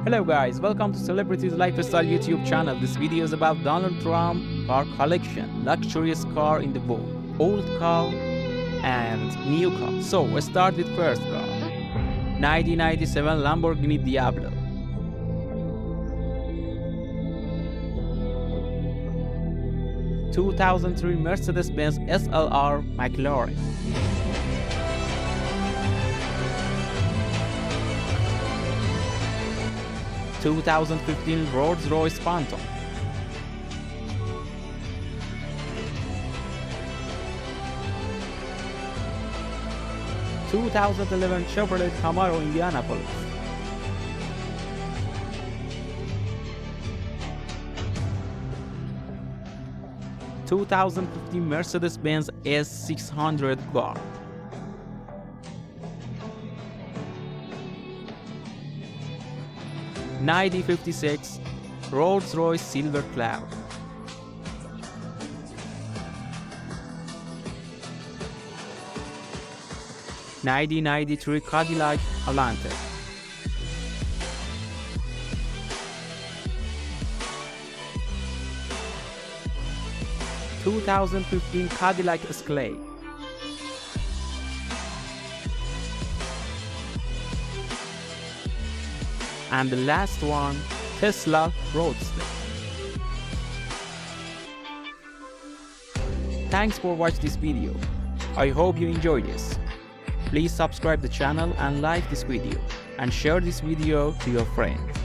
Hello guys, welcome to Celebrities Lifestyle YouTube channel. This video is about Donald Trump car collection, luxurious car in the world, old car and new car. So let's start with first car, 1997 Lamborghini Diablo. 2003 Mercedes-Benz SLR McLaren. 2015 Rolls-Royce Phantom. 2011 Chevrolet Camaro Indianapolis. 2015 Mercedes-Benz S600 car. 1956 Rolls-Royce Silver Cloud. 1993 Cadillac Alante. 2015 Cadillac Escalade. And the last one, Tesla Roadster. Thanks for watching this video. I hope you enjoyed this. Please subscribe the channel and like this video and share this video to your friends.